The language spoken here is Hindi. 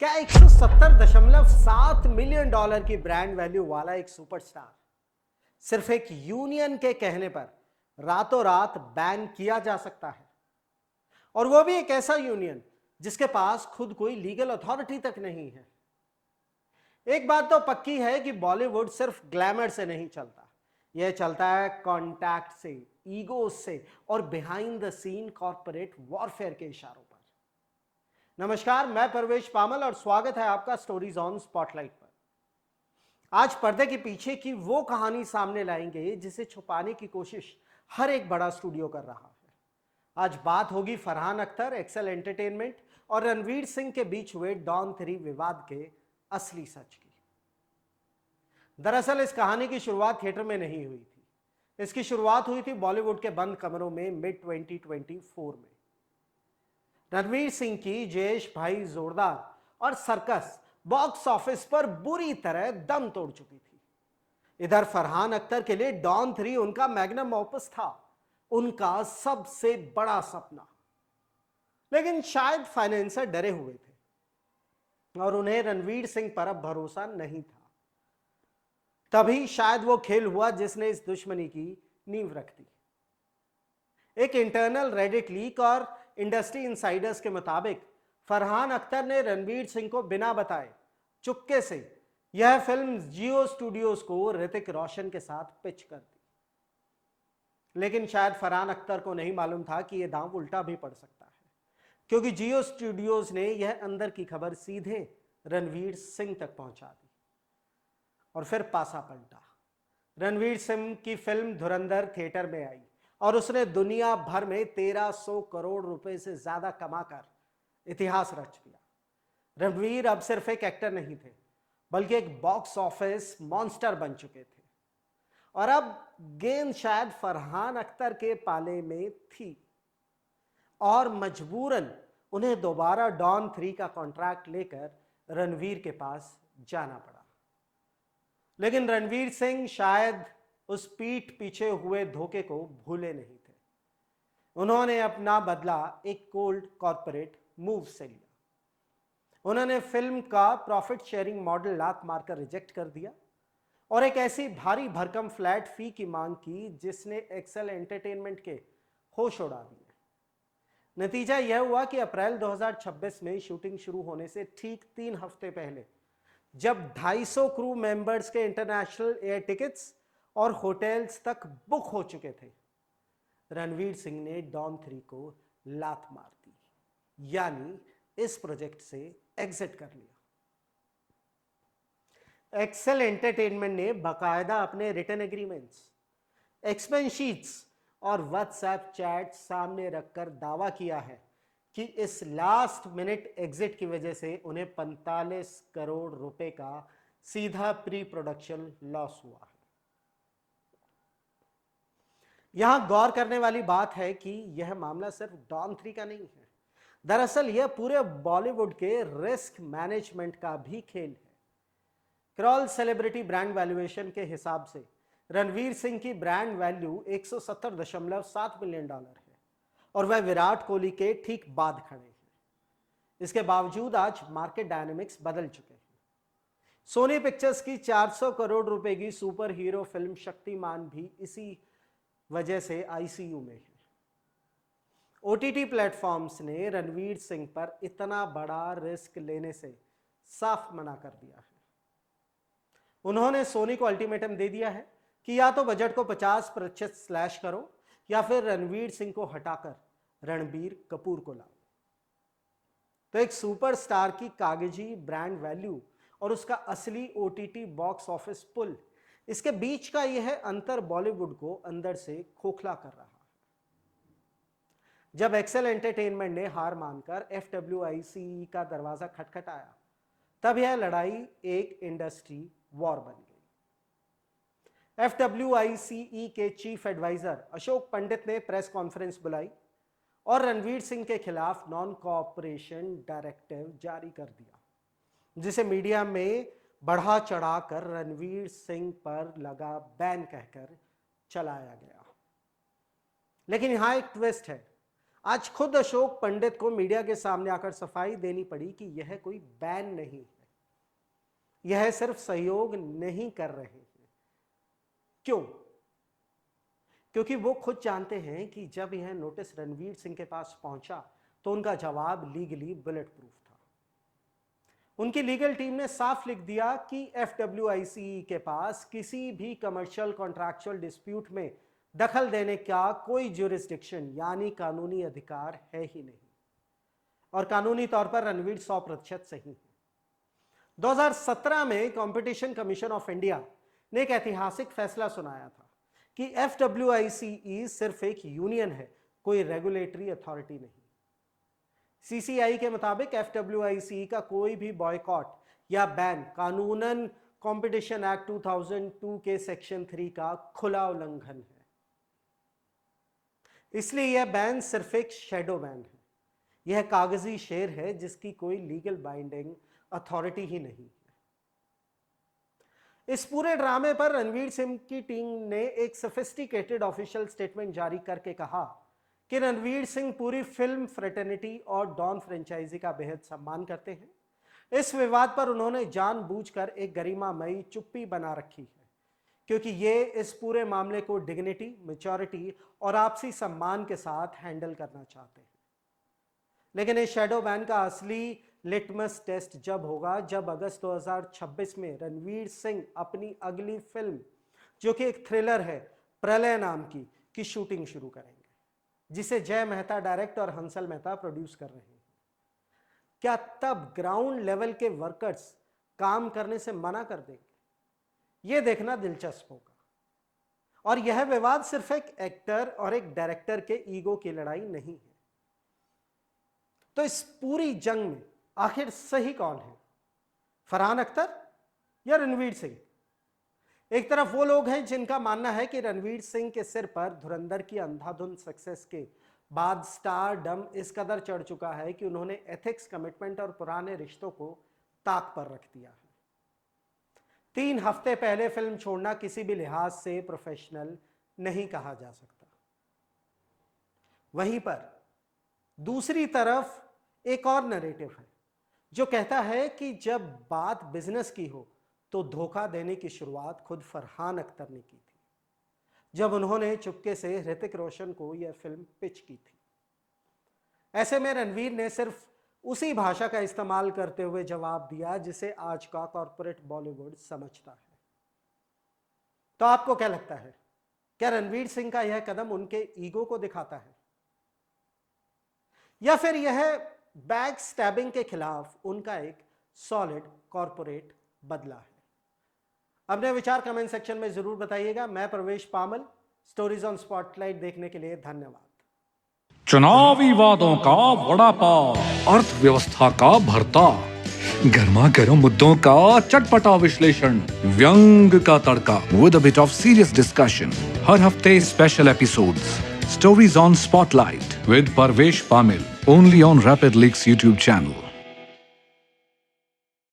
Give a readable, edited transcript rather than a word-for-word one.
क्या 170.7 मिलियन डॉलर की ब्रांड वैल्यू वाला एक सुपरस्टार सिर्फ एक यूनियन के कहने पर रातों रात बैन किया जा सकता है? और वो भी एक ऐसा यूनियन जिसके पास खुद कोई लीगल अथॉरिटी तक नहीं है। एक बात तो पक्की है कि बॉलीवुड सिर्फ ग्लैमर से नहीं चलता, यह चलता है कॉन्टैक्ट से, ईगो से और behind the scene corporate warfare के इशारों पर। नमस्कार, मैं परवेश पामल और स्वागत है आपका स्टोरीज ऑन स्पॉटलाइट पर। आज पर्दे के पीछे की वो कहानी सामने लाएंगे जिसे छुपाने की कोशिश हर एक बड़ा स्टूडियो कर रहा है। आज बात होगी फरहान अख्तर, एक्सेल एंटरटेनमेंट और रणवीर सिंह के बीच हुए डॉन 3 विवाद के असली सच की। दरअसल इस कहानी की शुरुआत थिएटर में नहीं हुई थी, इसकी शुरुआत हुई थी बॉलीवुड के बंद कमरों में मिड 2024 में। रणवीर सिंह की जयेश भाई जोरदार और सर्कस बॉक्स ऑफिस पर बुरी तरह दम तोड़ चुकी थी। इधर फरहान अख्तर के लिए डॉन 3 उनका मैग्नम ओपस था, उनका सबसे बड़ा सपना। लेकिन शायद फाइनेंसर डरे हुए थे और उन्हें रणवीर सिंह पर अब भरोसा नहीं था। तभी शायद वो खेल हुआ जिसने इस दुश्मनी की नींव रख दी। एक इंटरनल रेडिट लीक और इंडस्ट्री इनसाइडर्स के मुताबिक फरहान अख्तर ने रणवीर सिंह को बिना बताए चुपके से यह फिल्म जियो स्टूडियोज को ऋतिक रोशन के साथ पिच कर दी। लेकिन शायद फरहान अख्तर को नहीं मालूम था कि यह दांव उल्टा भी पड़ सकता है, क्योंकि जियो स्टूडियोज ने यह अंदर की खबर सीधे रणवीर सिंह तक पहुंचा दी। और फिर पासा पलटा। रणवीर सिंह की फिल्म धुरंधर थिएटर में आई और उसने दुनिया भर में 1300 करोड़ रुपए से ज्यादा कमाकर इतिहास रच दिया। रणवीर अब सिर्फ एक एक्टर नहीं थे, बल्कि एक बॉक्स ऑफिस मॉन्स्टर बन चुके थे। और अब गेंद शायद फरहान अख्तर के पाले में थी और मजबूरन उन्हें दोबारा डॉन 3 का कॉन्ट्रैक्ट लेकर रणवीर के पास जाना पड़ा। लेकिन रणवीर सिंह शायद उस पीठ पीछे हुए धोखे को भूले नहीं थे। उन्होंने अपना बदला एक कोल्ड कॉर्पोरेट मूव से लिया। उन्होंने फिल्म का प्रॉफिट शेयरिंग मॉडल लात मारकर रिजेक्ट कर दिया और एक ऐसी भारी भरकम फ्लैट फी की मांग की जिसने एक्सेल एंटरटेनमेंट के होश उड़ा दिए। नतीजा यह हुआ कि अप्रैल 2026 में शूटिंग शुरू होने से ठीक 3 हफ्ते पहले, जब 250 क्रू मेंबर्स के इंटरनेशनल एयर टिकट्स और होटल्स तक बुक हो चुके थे, रणवीर सिंह ने डॉन 3 को लात मार दी, यानी इस प्रोजेक्ट से एग्जिट कर लिया। एक्सेल एंटरटेनमेंट ने बाकायदा अपने रिटन एग्रीमेंट्स, एक्सपेंस शीट्स और व्हाट्सएप चैट सामने रखकर दावा किया है कि इस लास्ट मिनट एग्जिट की वजह से उन्हें 45 करोड़ रुपए का सीधा प्री प्रोडक्शन लॉस हुआ है। यहां गौर करने वाली बात है कि यह मामला सिर्फ डॉन 3 का नहीं है। दरअसल यह पूरे बॉलीवुड के रिस्क मैनेजमेंट का भी खेल है। क्रॉल सेलिब्रिटी ब्रांड वैल्यूएशन के हिसाब से रणवीर सिंह की ब्रांड वैल्यू 170.7 मिलियन डॉलर है और वह विराट कोहली के ठीक बाद खड़े हैं। इसके बावजूद आज मार्केट डायनेमिक्स बदल चुके हैं। सोनी पिक्चर्स की 400 करोड़ रुपए की सुपर हीरो फिल्म शक्तिमान भी इसी वजह से आईसीयू में है। ओटीटी प्लेटफॉर्म्स ने रणवीर सिंह पर इतना बड़ा रिस्क लेने से साफ मना कर दिया है। उन्होंने सोनी को अल्टीमेटम दे दिया है कि या तो बजट को 50% स्लैश करो या फिर रणवीर सिंह को हटाकर रणबीर कपूर को लाओ। तो एक सुपरस्टार की कागजी ब्रांड वैल्यू और उसका असली ओटीटी बॉक्स ऑफिस पुल, इसके बीच का यह अंतर बॉलीवुड को अंदर से खोखला कर रहा है। जब एक्सेल एंटरटेनमेंट ने हार मानकर FWICE का दरवाजा खटखटाया, तब यह लड़ाई एक इंडस्ट्री वॉर बन गई। FWICE के चीफ एडवाइजर अशोक पंडित ने प्रेस कॉन्फ्रेंस बुलाई और रणवीर सिंह के खिलाफ नॉन कोऑपरेशन डायरेक्टिव जारी कर दिया, जिसे मीडिया में बढ़ा चढ़ाकर रणवीर सिंह पर लगा बैन कहकर चलाया गया। लेकिन यहां एक ट्विस्ट है। आज खुद अशोक पंडित को मीडिया के सामने आकर सफाई देनी पड़ी कि यह कोई बैन नहीं है, यह सिर्फ सहयोग नहीं कर रहे हैं। क्यों? क्योंकि वो खुद जानते हैं कि जब यह नोटिस रणवीर सिंह के पास पहुंचा तो उनका जवाब लीगली बुलेट प्रूफ था। उनकी लीगल टीम ने साफ लिख दिया कि FWICE के पास किसी भी कमर्शियल कॉन्ट्रैक्चुअल डिस्प्यूट में दखल देने का कोई ज्यूरिसडिक्शन यानी कानूनी अधिकार है ही नहीं, और कानूनी तौर पर रणवीर 100% सही है। 2017 में कंपटीशन कमीशन ऑफ इंडिया ने एक ऐतिहासिक फैसला सुनाया था कि FWICE सिर्फ एक यूनियन है, कोई रेगुलेटरी अथॉरिटी नहीं। CCI के मुताबिक FWICE का कोई भी बॉयकॉट या बैन कानूनन कंपटीशन एक्ट 2002 के सेक्शन 3 का खुला उल्लंघन है। इसलिए यह बैन सिर्फ एक शैडो बैन है, यह कागजी शेर है जिसकी कोई लीगल बाइंडिंग अथॉरिटी ही नहीं है। इस पूरे ड्रामे पर रणवीर सिंह की टीम ने एक सोफिस्टिकेटेड ऑफिशियल स्टेटमेंट जारी करके कहा कि रणवीर सिंह पूरी फिल्म फ्रेटर्निटी और डॉन फ्रेंचाइजी का बेहद सम्मान करते हैं। इस विवाद पर उन्होंने जानबूझकर एक गरिमामयी चुप्पी बना रखी है, क्योंकि ये इस पूरे मामले को डिग्निटी, मैच्योरिटी और आपसी सम्मान के साथ हैंडल करना चाहते हैं। लेकिन इस शैडो बैन का असली लिटमस टेस्ट जब होगा जब अगस्त 2026 में रणवीर सिंह अपनी अगली फिल्म, जो कि एक थ्रिलर है, प्रलय नाम की शूटिंग शुरू करेंगे, जिसे जय मेहता डायरेक्ट और हंसल मेहता प्रोड्यूस कर रहे हैं। क्या तब ग्राउंड लेवल के वर्कर्स काम करने से मना कर देंगे? यह देखना दिलचस्प होगा। और यह विवाद सिर्फ एक एक्टर और एक डायरेक्टर के ईगो की लड़ाई नहीं है। तो इस पूरी जंग में आखिर सही कौन है, फरहान अख्तर या रणवीर सिंह? एक तरफ वो लोग हैं जिनका मानना है कि रणवीर सिंह के सिर पर धुरंधर की अंधाधुंध सक्सेस के बाद स्टारडम इस कदर चढ़ चुका है कि उन्होंने एथिक्स, कमिटमेंट और पुराने रिश्तों को ताक पर रख दिया है। 3 हफ्ते पहले फिल्म छोड़ना किसी भी लिहाज से प्रोफेशनल नहीं कहा जा सकता। वहीं पर दूसरी तरफ एक और नैरेटिव है जो कहता है कि जब बात बिजनेस की हो तो धोखा देने की शुरुआत खुद फरहान अख्तर ने की थी, जब उन्होंने चुपके से ऋतिक रोशन को यह फिल्म पिच की थी। ऐसे में रणवीर ने सिर्फ उसी भाषा का इस्तेमाल करते हुए जवाब दिया जिसे आज का कॉर्पोरेट बॉलीवुड समझता है। तो आपको क्या लगता है, क्या रणवीर सिंह का यह कदम उनके ईगो को दिखाता है, या फिर यह बैक स्टैबिंग के खिलाफ उनका एक सॉलिड कॉर्पोरेट बदला है? अपने विचार कमेंट सेक्शन में जरूर बताइएगा। मैं प्रवेश पामल, स्टोरीज ऑन स्पॉटलाइट देखने के लिए धन्यवाद। चुनावी वादों का वड़ा पाव, अर्थव्यवस्था का भरता, गर्मा गर्म मुद्दों का चटपटा विश्लेषण, व्यंग का तड़का with a bit of serious discussion. हर हफ्ते special episodes, stories on spotlight with Parvesh Pamil, only on Rapid Leaks YouTube channel.